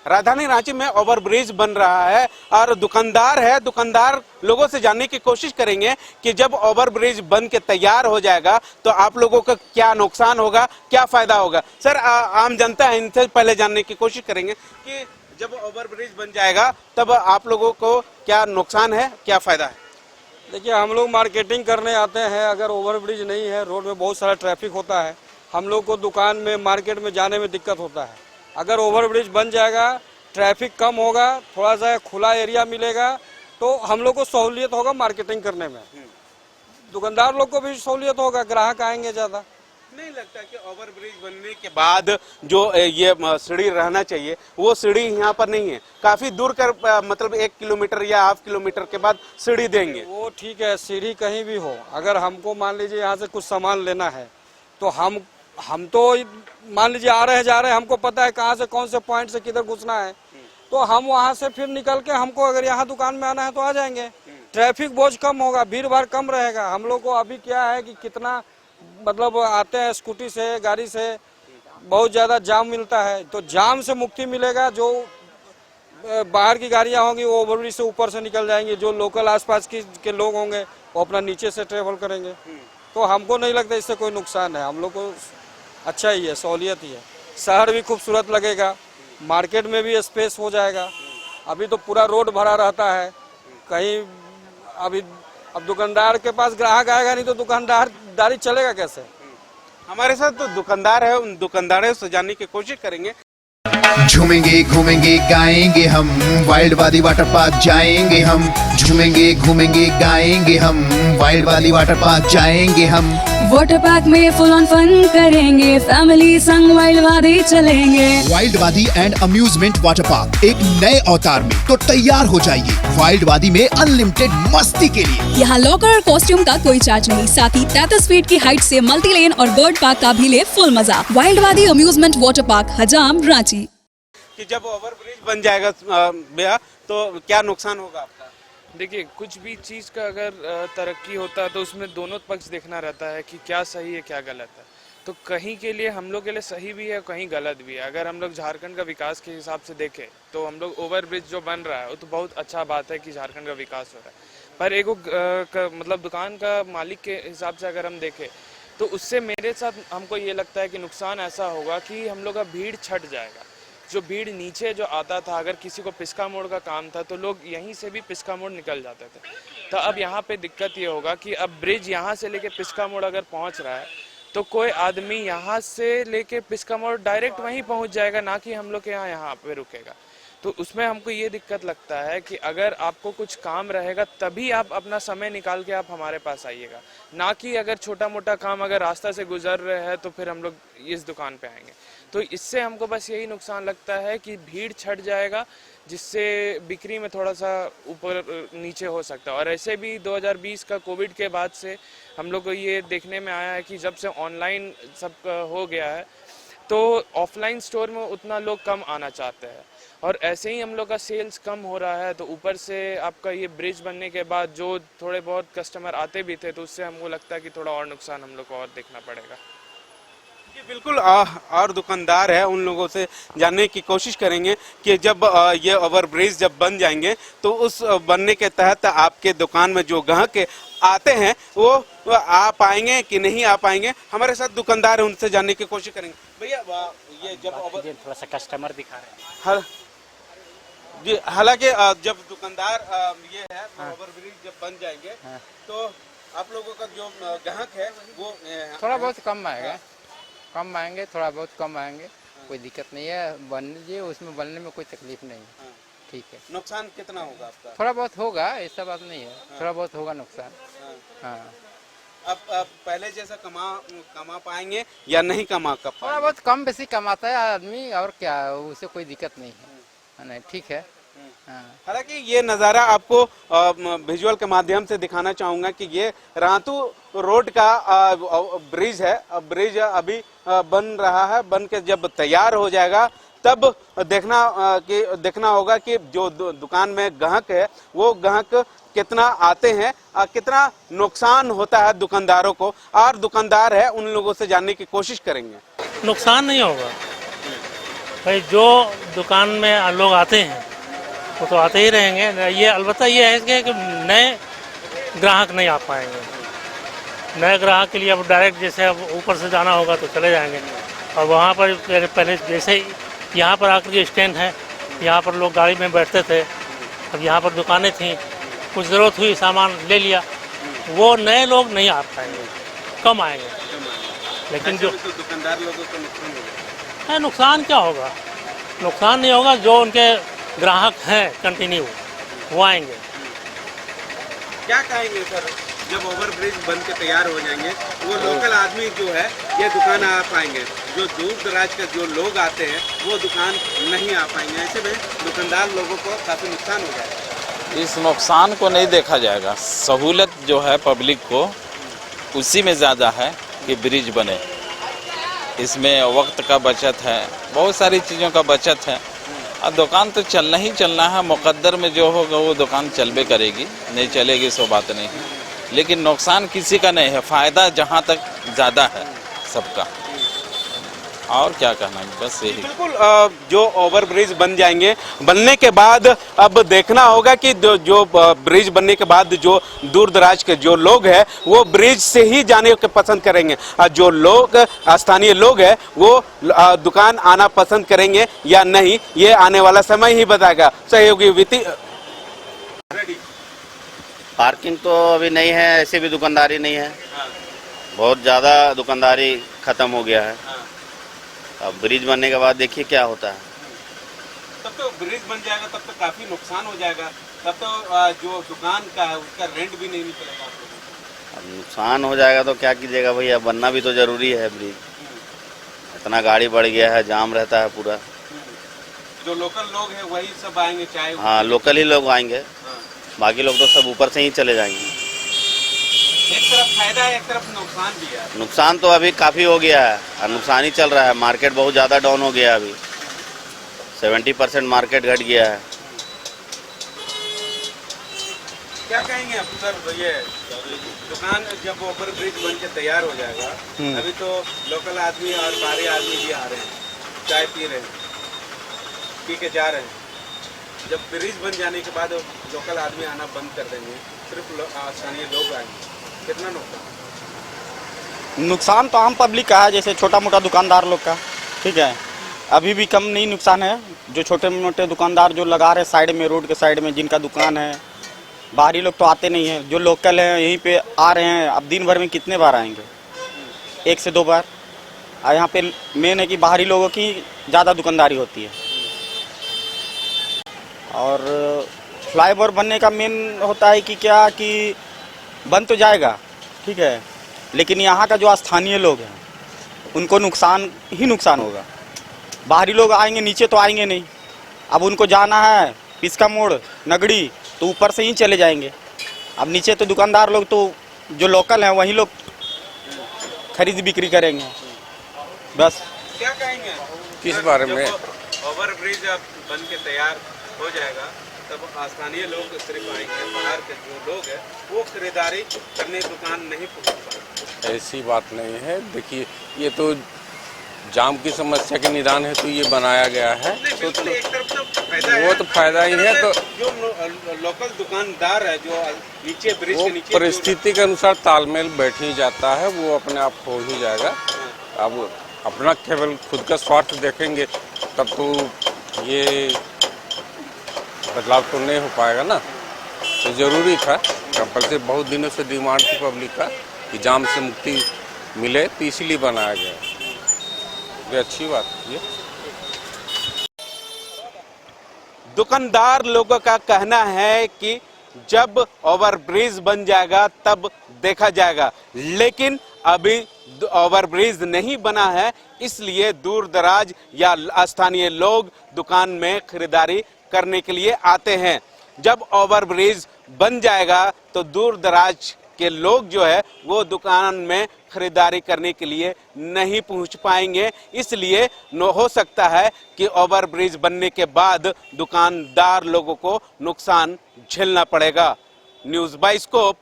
राजधानी रांची में ओवरब्रिज बन रहा है और दुकानदार लोगों से जानने की कोशिश करेंगे कि जब ओवरब्रिज बन के तैयार हो जाएगा तो आप लोगों का क्या नुकसान होगा, क्या फायदा होगा। सर, आम जनता है, इनसे पहले जानने की कोशिश करेंगे कि जब ओवरब्रिज बन जाएगा तब आप लोगों को क्या नुकसान है, क्या फायदा है। देखिए, हम लोग मार्केटिंग करने आते हैं, अगर ओवरब्रिज नहीं है, रोड में बहुत सारा ट्रैफिक होता है, हम लोग को दुकान में मार्केट में जाने में दिक्कत होता है। अगर ओवरब्रिज बन जाएगा, ट्रैफिक कम होगा, थोड़ा सा खुला एरिया मिलेगा तो हम लोग को सहूलियत होगा मार्केटिंग करने में, दुकानदार लोग को भी सहूलियत होगा, ग्राहक आएंगे ज़्यादा। नहीं लगता कि ओवरब्रिज बनने के बाद जो ये सीढ़ी रहना चाहिए वो सीढ़ी यहाँ पर नहीं है, काफी दूर कर मतलब 1 किलोमीटर या ½ किलोमीटर के बाद सीढ़ी देंगे। वो ठीक है, सीढ़ी कहीं भी हो, अगर हमको मान लीजिए यहाँ से कुछ सामान लेना है तो हम तो मान लीजिए आ रहे हैं जा रहे हैं, हमको पता है कहाँ से कौन से पॉइंट से किधर घुसना है, तो हम वहाँ से फिर निकल के हमको अगर यहाँ दुकान में आना है तो आ जाएंगे। ट्रैफिक बोझ कम होगा, भीड़ भाड़ कम रहेगा। हम लोग को अभी क्या है कि कितना मतलब आते हैं स्कूटी से, गाड़ी से, बहुत ज़्यादा जाम मिलता है, तो जाम से मुक्ति मिलेगा। जो बाहर की गाड़ियाँ होंगी वो ओवरब्रिज से ऊपर से निकल जाएंगी, जो लोकल आसपास के लोग होंगे वो अपना नीचे से ट्रेवल करेंगे। तो हमको नहीं लगता इससे कोई नुकसान है, हम लोग को अच्छा ही है, सहूलियत ही है। शहर भी खूबसूरत लगेगा, मार्केट में भी स्पेस हो जाएगा। अभी तो पूरा रोड भरा रहता है, कहीं अब दुकानदार के पास ग्राहक आएगा नहीं तो दुकानदारी चलेगा कैसे। हमारे साथ तो दुकानदार है, उन दुकानदारों से जानने की कोशिश करेंगे। झूमेंगे घूमेंगे गाएंगे हम, वाइल्ड वादी वाटर पार्क जाएंगे हम। झूमेंगे घूमेंगे गाएंगे हम, वाइल्ड वादी वाटर पार्क जाएंगे हम। वाटर पार्क में फुल ऑन फन करेंगे, फैमिली संग वाइल्ड वादी चलेंगे। वाइल्ड वादी एंड अम्यूजमेंट वाटर पार्क एक नए अवतार में, तो तैयार हो जाइए वाइल्ड वादी में अनलिमिटेड मस्ती के लिए। यहाँ लॉकर और कॉस्ट्यूम का कोई चार्ज नहीं, साथ ही 33 फीट की हाइट से मल्टी लेन और बर्ड पार्क का भी ले फुल मजा। वाइल्ड वादी अम्यूजमेंट वाटर पार्क, हजाम, रांची। कि जब ओवरब्रिज बन जाएगा भैया तो क्या नुकसान होगा आपका। देखिए, कुछ भी चीज़ का अगर तरक्की होता है तो उसमें दोनों पक्ष देखना रहता है कि क्या सही है क्या गलत है। तो कहीं के लिए हम लोग के लिए सही भी है, कहीं गलत भी है। अगर हम लोग झारखंड का विकास के हिसाब से देखें तो हम लोग ओवरब्रिज जो बन रहा है वो तो बहुत अच्छा बात है कि झारखंड का विकास हो रहा है, पर एक मतलब दुकान का मालिक के हिसाब से अगर हम देखें तो उससे मेरे साथ हमको ये लगता है कि नुकसान ऐसा होगा कि हम लोग का भीड़ छट जाएगा। जो भीड़ नीचे जो आता था, अगर किसी को पिस्का मोड़ का काम था तो लोग यहीं से भी पिस्का मोड़ निकल जाते थे। तो अब यहाँ पे दिक्कत ये होगा कि अब ब्रिज यहाँ से लेके पिस्का मोड़ अगर पहुँच रहा है तो कोई आदमी यहाँ से लेके पिस्का मोड़ डायरेक्ट वहीं पहुँच जाएगा, ना कि हम लोग के यहाँ पे रुकेगा। तो उसमें हमको ये दिक्कत लगता है कि अगर आपको कुछ काम रहेगा तभी आप अपना समय निकाल के आप हमारे पास आइएगा, ना कि अगर छोटा मोटा काम अगर रास्ता से गुजर रहे हैं तो फिर हम लोग इस दुकान पे आएंगे। तो इससे हमको बस यही नुकसान लगता है कि भीड़ छट जाएगा, जिससे बिक्री में थोड़ा सा ऊपर नीचे हो सकता है। और ऐसे भी 2020 का कोविड के बाद से हम लोग को ये देखने में आया है कि जब से ऑनलाइन सब हो गया है तो ऑफलाइन स्टोर में उतना लोग कम आना चाहते हैं, और ऐसे ही हम लोग का सेल्स कम हो रहा है। तो ऊपर से आपका ये ब्रिज बनने के बाद जो थोड़े बहुत कस्टमर आते भी थे तो उससे हमको लगता है कि थोड़ा और नुकसान हम लोग को और देखना पड़ेगा। बिल्कुल, और दुकानदार है, उन लोगों से जानने की कोशिश करेंगे कि जब ये ओवरब्रिज जब बन जाएंगे तो उस बनने के तहत आपके दुकान में जो ग्राहक आते हैं वो आ पाएंगे कि नहीं आ पाएंगे। हमारे साथ दुकानदार है, उनसे जानने की कोशिश करेंगे। भैया, ये जब थोड़ा सा कस्टमर दिखा रहे हैं जी, हालांकि जब दुकानदार ये है ओवरब्रिज जब बन जाएंगे तो आप लोगों का जो ग्राहक है वो थोड़ा बहुत कम आएंगे, थोड़ा बहुत कम आएंगे, कोई दिक्कत नहीं है। बन लीजिए, उसमें बनने में कोई तकलीफ नहीं है, ठीक है। नुकसान कितना होगा आपका। थोड़ा बहुत होगा, ऐसा बात नहीं है, थोड़ा बहुत होगा नुकसान। हाँ, अब पहले जैसा कमा पाएंगे या नहीं कमा कर पाएंगे। थोड़ा बहुत कम बेसी कमाता है आदमी, और क्या, उससे कोई दिक्कत नहीं है, नहीं, ठीक है। हालांकि ये नज़ारा आपको विजुअल के माध्यम से दिखाना चाहूंगा कि ये रातू रोड का ब्रिज है। ब्रिज अभी बन रहा है, बन के जब तैयार हो जाएगा तब देखना होगा कि जो दुकान में ग्राहक है वो ग्राहक कितना आते हैं, कितना नुकसान होता है दुकानदारों को, और दुकानदार है उन लोगों से जानने की कोशिश करेंगे। नुकसान नहीं होगा, भाई जो दुकान में लोग आते हैं वो तो आते ही रहेंगे। ये अलबत्ता ये है कि नए ग्राहक नहीं आ पाएंगे। नए ग्राहक के लिए अब डायरेक्ट जैसे अब ऊपर से जाना होगा तो चले जाएंगे, और वहाँ पर पहले जैसे यहाँ पर आकर के स्टैंड है, यहाँ पर लोग गाड़ी में बैठते थे, अब यहाँ पर दुकानें थी, कुछ ज़रूरत हुई सामान ले लिया, वो नए लोग नहीं आ पाएंगे, कम आएंगे। लेकिन जो तो दुकानदार लोगों को नुकसान होगा। है, नुकसान क्या होगा? नुकसान नहीं होगा, जो उनके ग्राहक हैं कंटिन्यू वो आएंगे। क्या कहेंगे सर, जब ओवरब्रिज बन के तैयार हो जाएंगे वो लोकल आदमी जो है ये दुकान आ पाएंगे, जो दूर दराज के जो लोग आते हैं वो दुकान नहीं आ पाएंगे, ऐसे में दुकानदार लोगों को काफ़ी नुकसान हो जाएगा। इस नुकसान को नहीं देखा जाएगा, सहूलत जो है पब्लिक को उसी में ज़्यादा है कि ब्रिज बने। इसमें वक्त का बचत है, बहुत सारी चीज़ों का बचत है, और दुकान तो चलना ही चलना है। मुकद्दर में जो होगा वो दुकान चलबे करेगी, नहीं चलेगी सो बात नहीं है, लेकिन नुकसान किसी का नहीं है, फ़ायदा जहाँ तक ज़्यादा है सबका। और क्या कहना है, बस यही। बिल्कुल, जो ओवरब्रिज बन जाएंगे, बनने के बाद अब देखना होगा कि जो ब्रिज बनने के बाद जो दूर दराज के जो लोग हैं वो ब्रिज से ही जाने को पसंद करेंगे, और जो लोग स्थानीय लोग हैं वो दुकान आना पसंद करेंगे या नहीं, ये आने वाला समय ही बताएगा। सहयोगी विति पार्किंग तो अभी नहीं है, ऐसे भी दुकानदारी नहीं है, बहुत ज़्यादा दुकानदारी ख़त्म हो गया है। अब ब्रिज बनने के बाद देखिए क्या होता है। तब तो ब्रिज बन जाएगा, तब तो काफ़ी नुकसान हो जाएगा, तब तो जो दुकान का है उसका रेंट भी नहीं निकलेगा। अब नुकसान हो जाएगा तो क्या कीजिएगा भैया, बनना भी तो ज़रूरी है ब्रिज। इतना गाड़ी बढ़ गया है, जाम रहता है पूरा। जो लोकल लोग हैं वही सब आएंगे, चाहे हाँ, लोकल ही लोग आएंगे, बाकी लोग तो सब ऊपर से ही चले जाएंगे। एक तरफ फायदा है, एक तरफ नुकसान भी है। नुकसान तो अभी काफ़ी हो गया है और नुकसान ही चल रहा है। मार्केट बहुत ज़्यादा डाउन हो गया है, अभी 70% मार्केट घट गया है। क्या कहेंगे आप सर, ये दुकान जब ओवर ब्रिज बन के तैयार हो जाएगा, अभी तो लोकल आदमी और बाहरी आदमी भी आ रहे हैं, चाय पी रहे हैं, पी के जा रहे हैं। जब ब्रिज बन जाने के बाद लोकल आदमी आना बंद कर देंगे, सिर्फ स्थानीय लोग आएंगे, कितना नुकसान? नुकसान तो आम पब्लिक का है, जैसे छोटा मोटा दुकानदार लोग का, ठीक है। अभी भी कम नहीं नुकसान है, जो छोटे मोटे दुकानदार जो लगा रहे साइड में, रोड के साइड में जिनका दुकान है। बाहरी लोग तो आते नहीं हैं, जो लोकल हैं यहीं पे आ रहे हैं। अब दिन भर में कितने बार आएंगे, 1 से 2 बार। और यहाँ पे मेन है कि बाहरी लोगों की ज़्यादा दुकानदारी होती है। और फ्लाईओवर बनने का मेन होता है कि क्या कि बन तो जाएगा, ठीक है, लेकिन यहाँ का जो स्थानीय लोग हैं उनको नुकसान ही नुकसान होगा। बाहरी लोग आएंगे, नीचे तो आएंगे नहीं। अब उनको जाना है पिस्का मोड़, नगड़ी, तो ऊपर से ही चले जाएंगे। अब नीचे तो दुकानदार लोग तो जो लोकल हैं वही लोग खरीद बिक्री करेंगे। बस क्या कहेंगे किस बारे में? ओवर ब्रिज अब बन के तैयार हो जाएगा तब स्थानीय लोग सिर्फ आएंगे, बाहर के जो लोग हैं वो खरीदारी करने दुकान नहीं पहुँच पाएंगे। ऐसी बात नहीं है। देखिए, ये तो जाम की समस्या के निदान है तो ये बनाया गया है, तो एक तरफ तो फायदा वो तो फायदा ही है। तो जो लोकल दुकानदार है जो नीचे ब्रिज वो के नीचे परिस्थिति के अनुसार तालमेल बैठ ही जाता है, वो अपने आप हो ही जाएगा। अब अपना केवल खुद का स्वार्थ देखेंगे तब तो ये बदलाव तो नहीं हो पाएगा ना। तो ज़रूरी था, कंपल्सरी बहुत दिनों से डिमांड थी पब्लिक का कि जाम से मुक्ति मिले, तो इसीलिए बनाया गया। ये अच्छी बात है। दुकानदार लोगों का कहना है कि जब ओवरब्रिज बन जाएगा तब देखा जाएगा, लेकिन अभी ओवरब्रिज नहीं बना है, इसलिए दूर दराज या स्थानीय लोग दुकान में खरीदारी करने के लिए आते हैं। जब ओवरब्रिज बन जाएगा तो दूर दराज के लोग जो है वो दुकान में खरीदारी करने के लिए नहीं पहुंच पाएंगे, इसलिए हो सकता है कि ओवरब्रिज बनने के बाद दुकानदार लोगों को नुकसान झेलना पड़ेगा। News bioscope